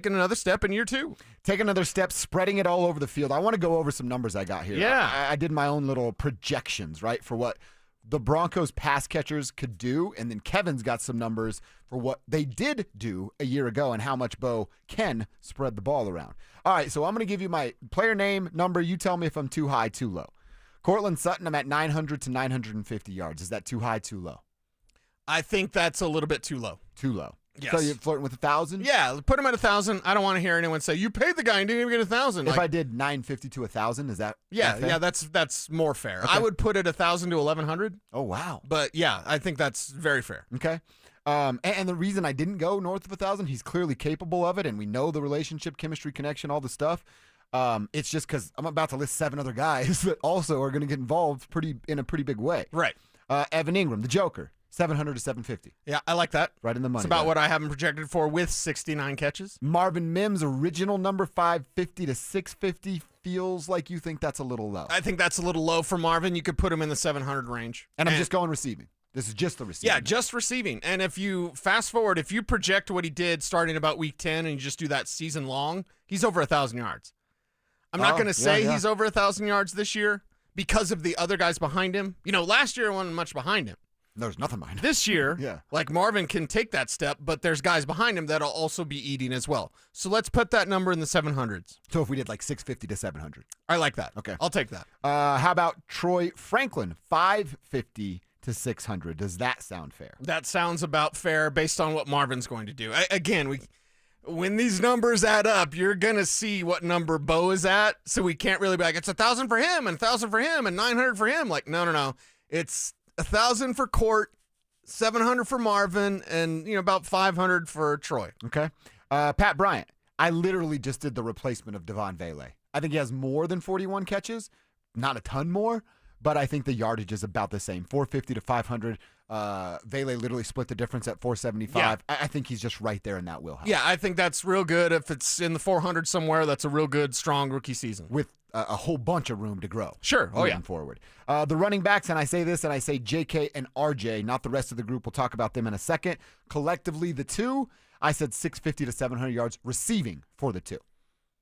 taking another step in year 2. Take another step, spreading it all over the field. I want to go over some numbers I got here. Yeah. I did my own little projections, right, for what the Broncos pass catchers could do, and then Kevin's got some numbers for what they did do a year ago and how much Bo can spread the ball around. All right, so I'm going to give you my player name, number. You tell me if I'm too high, too low. Courtland Sutton, I'm at 900 to 950 yards. Is that too high, too low? I think that's a little bit too low. Too low. Yes. So you're flirting with 1,000? Yeah, put him at 1,000. I don't want to hear anyone say, you paid the guy and didn't even get 1,000. If I did 950 to 1,000, is that fair? Yeah, that's more fair. Okay. I would put it 1,000 to 1,100. Oh, wow. But yeah, I think that's very fair. Okay. And the reason I didn't go north of 1,000, he's clearly capable of it, and we know the relationship, chemistry, connection, all the stuff. It's just because I'm about to list 7 other guys that also are going to get involved in a pretty big way. Right. Evan Engram, the Joker, 700 to 750. Yeah, I like that. Right in the money. It's about what I have him projected for with 69 catches. Marvin Mims, original number 550 to 650. Feels like you think that's a little low. I think that's a little low for Marvin. You could put him in the 700 range. And I'm just going receiving. This is just the receiving. Yeah, just receiving. And if you fast forward, if you project what he did starting about week 10 and you just do that season long, he's over 1,000 yards. I'm not going to say he's over 1,000 yards this year because of the other guys behind him. You know, last year wasn't much behind him. There's nothing behind him. This year, Yeah. like Marvin can take that step, but there's guys behind him that'll also be eating as well. So let's put that number in the 700s. So if we did like 650 to 700. I like that. Okay. I'll take that. How about Troy Franklin, 550 to 600? Does that sound fair? That sounds about fair based on what Marvin's going to do. When these numbers add up, you're going to see what number Bo is at. So we can't really be like, it's 1,000 for him and 1,000 for him and 900 for him. Like, no. It's 1,000 for Court, 700 for Marvin, and about 500 for Troy. Okay. Pat Bryant. I literally just did the replacement of Devon Vele. I think he has more than 41 catches, not a ton more, but I think the yardage is about the same, 450 to 500. Vele literally split the difference at 475. Yeah. I think he's just right there in that wheelhouse. Yeah, I think that's real good. If it's in the 400 somewhere, that's a real good, strong rookie season. With a whole bunch of room to grow. Sure. Oh, yeah. Moving forward. The running backs, and I say this, and I say JK and RJ, not the rest of the group. We'll talk about them in a second. Collectively, the two, I said 650 to 700 yards receiving for the two.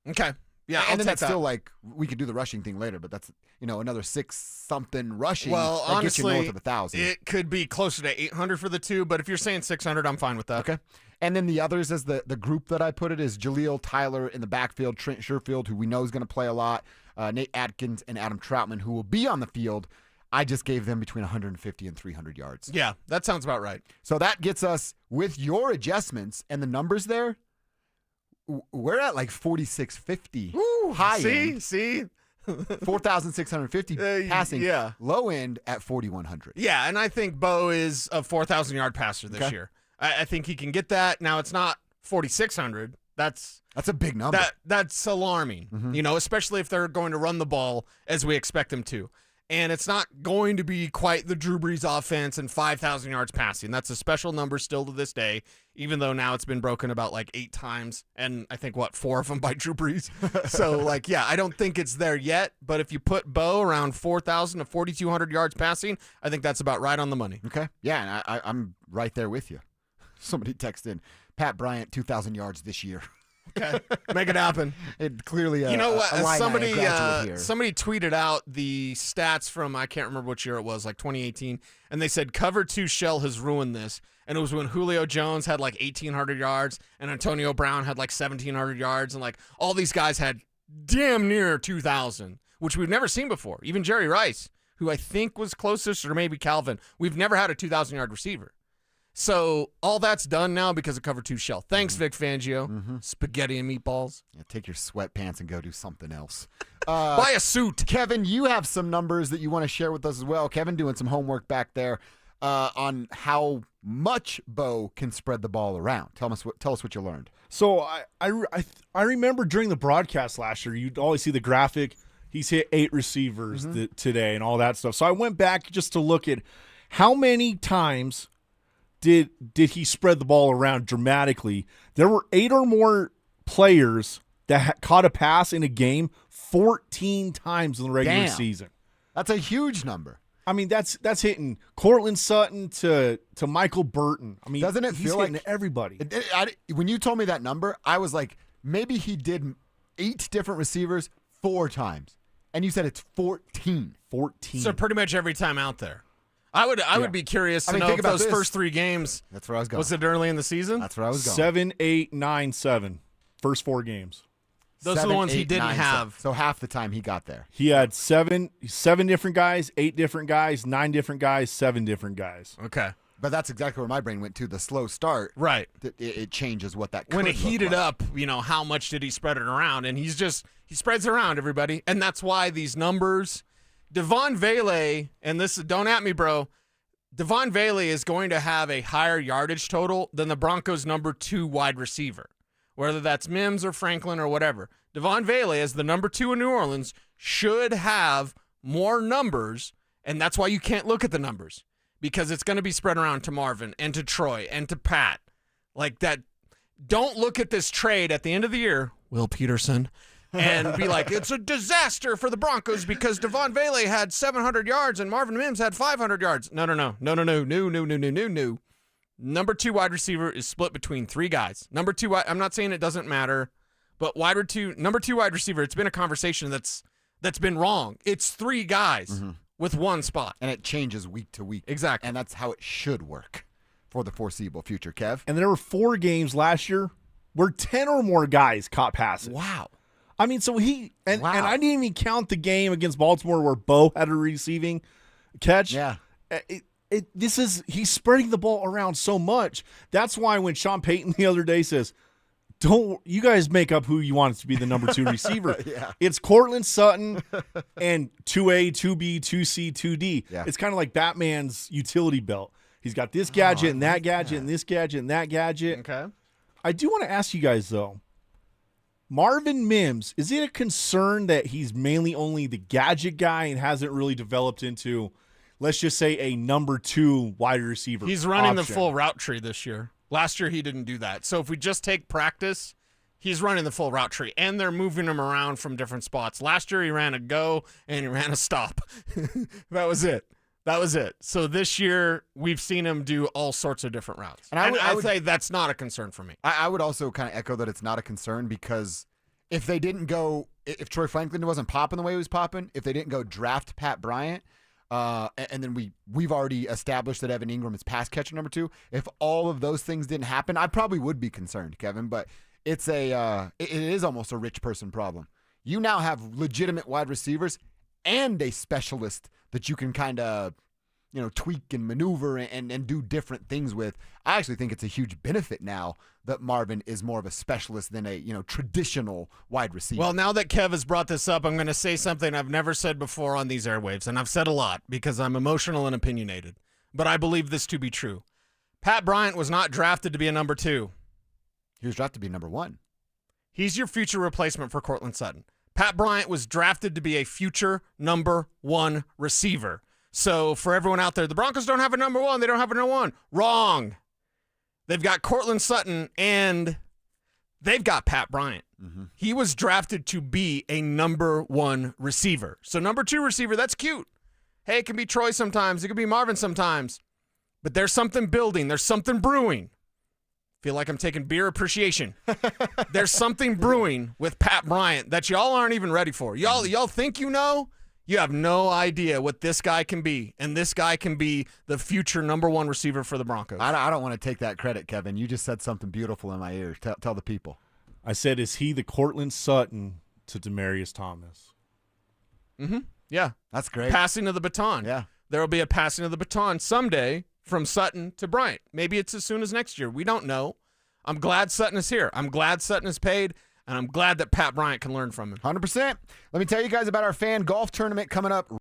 Okay. Yeah, and then that's still like, we could do the rushing thing later, but that's, another 6-something rushing. Well, that honestly, gets you north of 1,000. It could be closer to 800 for the two, but if you're saying 600, I'm fine with that. Okay. And then the others, as the group that I put it, is Jaleel Tyler in the backfield, Trent Sherfield, who we know is going to play a lot, Nate Atkins, and Adam Troutman, who will be on the field. I just gave them between 150 and 300 yards. Yeah, that sounds about right. So that gets us, with your adjustments and the numbers there, we're at like 4,650. High end. See? 4,650 passing. Yeah. Low end at 4,100. Yeah, and I think Bo is a 4,000-yard passer this year. I think he can get that. Now, it's not 4,600. That's a big number. That's alarming, especially if they're going to run the ball as we expect them to. And it's not going to be quite the Drew Brees offense and 5,000 yards passing. That's a special number still to this day, even though now it's been broken about like 8 times. And I think, 4 of them by Drew Brees. So, I don't think it's there yet. But if you put Bo around 4,000 to 4,200 yards passing, I think that's about right on the money. Okay. Yeah, and I'm right there with you. Somebody texted in, Pat Bryant, 2,000 yards this year. Okay, make it happen. It clearly, somebody tweeted out the stats from, I can't remember which year it was, like 2018, and they said cover 2 shell has ruined this. And it was when Julio Jones had like 1,800 yards and Antonio Brown had like 1,700 yards, and like all these guys had damn near 2,000, which we've never seen before. Even Jerry Rice, who I think was closest, or maybe Calvin, we've never had a 2,000-yard receiver. So all that's done now because of cover 2 shell. Thanks, Vic Fangio. Spaghetti and meatballs. Yeah, take your sweatpants and go do something else. Buy a suit. Kevin, you have some numbers that you want to share with us as well. Kevin doing some homework back there on how much Bo can spread the ball around. Tell us what you learned. So I remember during the broadcast last year, you'd always see the graphic. He's hit 8 receivers today and all that stuff. So I went back just to look at how many times did he spread the ball around dramatically. There were 8 or more players that caught a pass in a game 14 times in the regular season. That's a huge number. I mean, that's hitting Courtland Sutton to Michael Burton. I mean, doesn't it feel hitting like everybody? When you told me that number, I was like, maybe he did 8 different receivers 4 times. And you said it's 14. 14. So pretty much every time out there. I would be curious to know if those first 3 games. That's where I was going. Was it early in the season? That's where I was going. 7, 8, 9, 7. First 4 games. Those are the ones he didn't have. So half the time he got there. He had 7 different guys, 8 different guys, 9 different guys, 7 different guys. Okay. But that's exactly where my brain went to. The slow start. Right. It changes what that could when it look heated like. up, how much did he spread it around? And he spreads it around, everybody. And that's why these numbers, Devon Vele, and this, don't at me, bro, Devon Vele is going to have a higher yardage total than the Broncos' number 2 wide receiver, whether that's Mims or Franklin or whatever. Devon Vele, as the number 2 in New Orleans, should have more numbers, and that's why you can't look at the numbers, because it's going to be spread around to Marvin and to Troy and to Pat. Like that. Don't look at this trade at the end of the year, Will Peterson, and be like, it's a disaster for the Broncos because Devon Vele had 700 yards and Marvin Mims had 500 yards. No. Number 2 wide receiver is split between 3 guys. Number 2, I'm not saying it doesn't matter, but number 2 wide receiver, it's been a conversation that's been wrong. It's 3 guys with 1 spot. And it changes week to week. Exactly. And that's how it should work for the foreseeable future, Kev. And there were 4 games last year where 10 or more guys caught passes. Wow. I mean, so and I didn't even count the game against Baltimore where Bo had a receiving catch. Yeah. He's spreading the ball around so much. That's why when Sean Payton the other day says, "Don't you guys make up who you want to be the number 2 receiver." Yeah. It's Courtland Sutton and 2A, 2B, 2C, 2D. Yeah. It's kind of like Batman's utility belt. He's got this gadget and that gadget and this gadget and that gadget. Okay. I do want to ask you guys, though, Marvin Mims, is it a concern that he's mainly only the gadget guy and hasn't really developed into, let's just say, a number 2 wide receiver? He's running the option? full route tree this year. Last year he didn't do that. So if we just take practice, he's running the full route tree, and they're moving him around from different spots. Last year he ran a go and he ran a stop. That was it. So this year we've seen him do all sorts of different routes. And I would say that's not a concern for me. I would also kind of echo that it's not a concern because if Troy Franklin wasn't popping the way he was popping, if they didn't go draft Pat Bryant, and then we've already established that Evan Engram is pass catcher number 2. If all of those things didn't happen, I probably would be concerned, Kevin. But it is almost a rich person problem. You now have legitimate wide receivers and a specialist that you can kind of tweak and maneuver and do different things with. I actually think it's a huge benefit now that Marvin is more of a specialist than a traditional wide receiver. Well, now that Kev has brought this up, I'm going to say something I've never said before on these airwaves, and I've said a lot because I'm emotional and opinionated, but I believe this to be true. Pat Bryant was not drafted to be a number 2. He was drafted to be number 1. He's your future replacement for Courtland Sutton. Pat Bryant was drafted to be a future number 1 receiver. So for everyone out there, the Broncos don't have a number 1. They don't have a number 1. Wrong. They've got Courtland Sutton and they've got Pat Bryant. Mm-hmm. He was drafted to be a number 1 receiver. So number 2 receiver, that's cute. Hey, it can be Troy sometimes. It can be Marvin sometimes. But there's something building. There's something brewing. Feel like I'm taking beer appreciation. There's something brewing with Pat Bryant that y'all aren't even ready for. Y'all think you know? You have no idea what this guy can be, and this guy can be the future number 1 receiver for the Broncos. I don't want to take that credit, Kevin. You just said something beautiful in my ears. Tell the people. I said, is he the Courtland Sutton to Demaryius Thomas? Mm-hmm. Yeah. That's great. Passing of the baton. Yeah. There will be a passing of the baton someday from Sutton to Bryant. Maybe it's as soon as next year. We don't know. I'm glad Sutton is here. I'm glad Sutton is paid, and I'm glad that Pat Bryant can learn from him. 100%. Let me tell you guys about our fan golf tournament coming up